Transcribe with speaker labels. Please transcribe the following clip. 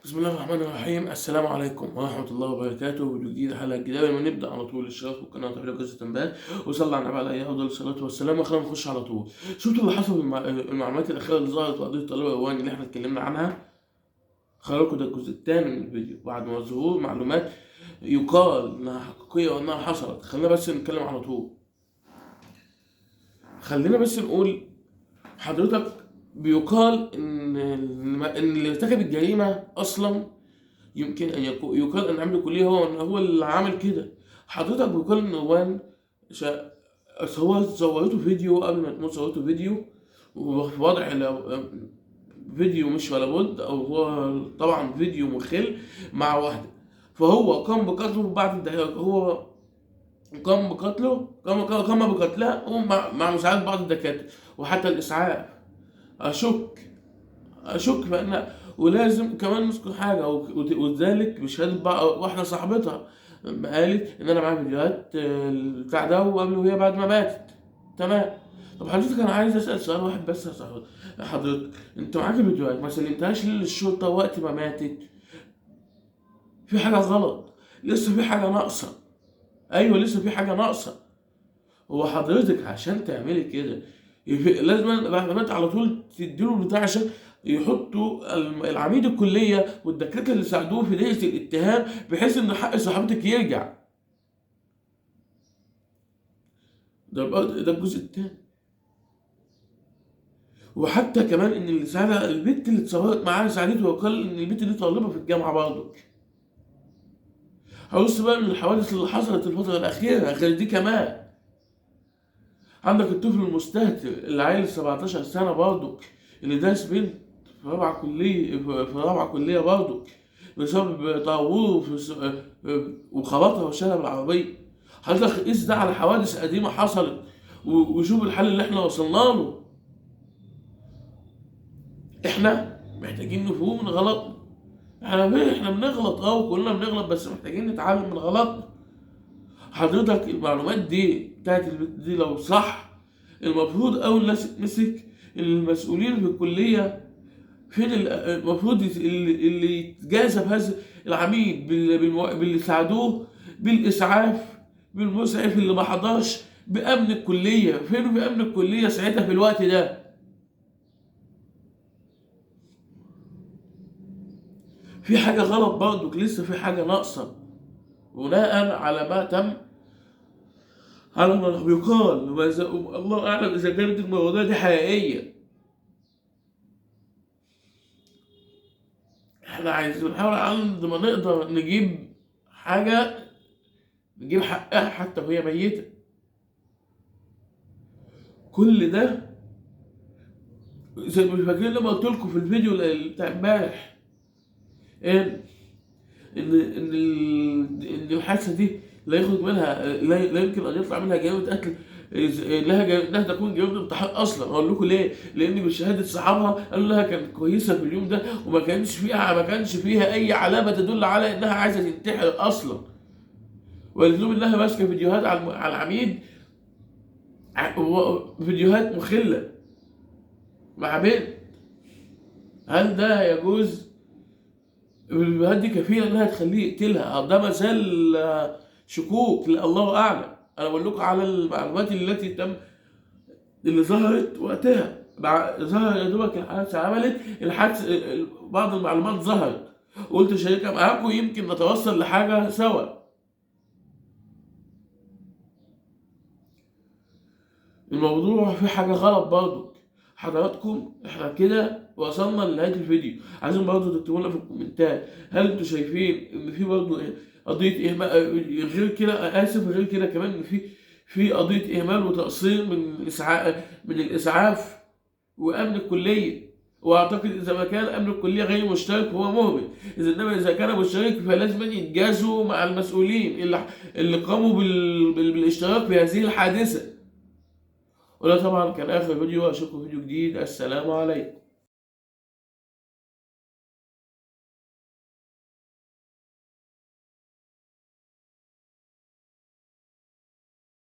Speaker 1: بسم الله الرحمن الرحيم. السلام عليكم ورحمة الله وبركاته. فيديو جديد، حلقة جديدة. قبل ما نبدأ على طول الاشتراك في القناة وتفعيل جرس التنبيهات وصلى على النبي عليه أفضل الصلاة والسلام. وخلينا نخش على طول. شفتوا اللي حصل المعلومات الأخيرة اللي ظهرت في قضية طالب الألوان اللي احنا اتكلمنا عنها؟ خلوا ده الجزء الثاني من الفيديو بعد ما ظهور معلومات يقال إنها حقيقية وإنها حصلت. خلينا بس نتكلم على طول. خلينا بس نقول حضرتك بيقال إن اللي ارتكب الجريمة أصلا يمكن أن يقال أن عمل كلية هو اللي عمل كده. حضرتك بيقال إن نوان هو صورته فيديو قبل ما تموت، صورته فيديو وفي وضع فيديو مش ولا بد، أو هو طبعا فيديو مخل مع واحدة، فهو قام بقتله بعد الدقائق. هو قام بقتلها مع مساعدة بعض الدكاترة وحتى الإسعاف. أشك فإن ولازم كمان نذكر حاجة، وذلك بشهادة واحدة صاحبتها قالت إن أنا معايا فيديوهات بتاع ده وقبل وهي بعد ما ماتت. تمام. طب حضرتك أنا عايز أسأل سؤال واحد بس يا حضرتك، أنت معاك الفيديوهات ما سلمتهاش ليه للشرطة وقت ما ماتت؟ في حاجة غلط، لسه في حاجة ناقصة. أيوه لسه في حاجة ناقصة. هو حضرتك عشان تعملي كده لازم بعد ما مات على طول تديله البتاع عشان يحطوا العميد الكلية والدكاترة اللي ساعدوه في دايرة الاتهام بحيث ان حق صاحبتك يرجع. ده الجزء التاني. وحتى كمان ان اللي ساعدها البنت اللي اتصورت معاها ساعدته، وقال ان البنت دي طالبة في الجامعة برضه. هبص بقى من الحوادث اللي حصلت الفترة الأخيرة غير دي كمان. عندك الطفل المستهتر اللي عيل 17 سنة برضه، اللي داس بنت في رابعة كلية برضه بسبب تعوره وخبطها وشالها بالعربية. حضرتك قيس ده على حوادث قديمة حصلت وشوف الحل اللي احنا وصلنا له. احنا محتاجين نفوق من غلطنا. احنا بنغلط وكلنا بنغلط، بس محتاجين نتعلم من غلطنا. حضرتك المعلومات دي بتاعت البنت دي لو صح، المفروض أول ناس تمسك المسؤولين في الكلية. فين المفروض اللي يتجازى بهذا العميد باللي ساعدوه، بالإسعاف، بالمسعف اللي ما حضرش، بأمن الكلية. فين بأمن الكلية ساعتها في الوقت ده؟ في حاجة غلط برضك، لسه في حاجة ناقصة بناء على ما تم، على ما بيقال. الله أعلم إذا كانت المواضيع دي حقيقية. احنا عايزين نحاول على قد ما نقدر نجيب حاجة، نجيب حقها حتى وهي ميتة. كل ده زي ما فاكرين لما قلت لكم في الفيديو بتاع امبارح ان ان الحادثة دي لا يخرج منها، لا يمكن ان يطلع منها جريمة قتل، انها تكون جريمة انتحار اصلا. اقول لكم ليه؟ لان بشهادة صحابها قالوا لها كانت كويسة في اليوم ده وما كانش فيها اي علامة تدل على انها عايزة تنتحر اصلا. وقالت لهم انها ماسكة فيديوهات على العميد، فيديوهات مخلة مع بنت. هل ده يجوز؟ الفيديوهات دي كفيلة انها تخليه يقتلها؟ ده مثال شكوك، الله اعلم. انا بقول لكم على المعلومات التي اللي ظهرت وقتها. ظهر يا دوبك الحادثة عملت بعض المعلومات ظهرت، قلت شاركها معاكم يمكن نتوصل لحاجة سوا. الموضوع في حاجة غلط برضه حضراتكم. احنا كده وصلنا لنهاية الفيديو. عايزين برضه تكتبوا لنا في الكومنتات، هل انتوا شايفين ان في برضه قضية اهمال غير كده؟ غير كده كمان ان في قضية اهمال وتقصير من الاسعاف وامن الكلية. واعتقد اذا ما كان امن الكلية غير مشترك هو مهمل، انما اذا كان مشترك فلازم يتجازوا مع المسؤولين اللي قاموا بالاشتراك في هذه الحادثة. وده طبعا كان آخر فيديو. أشوفكم في فيديو جديد. السلام عليكم.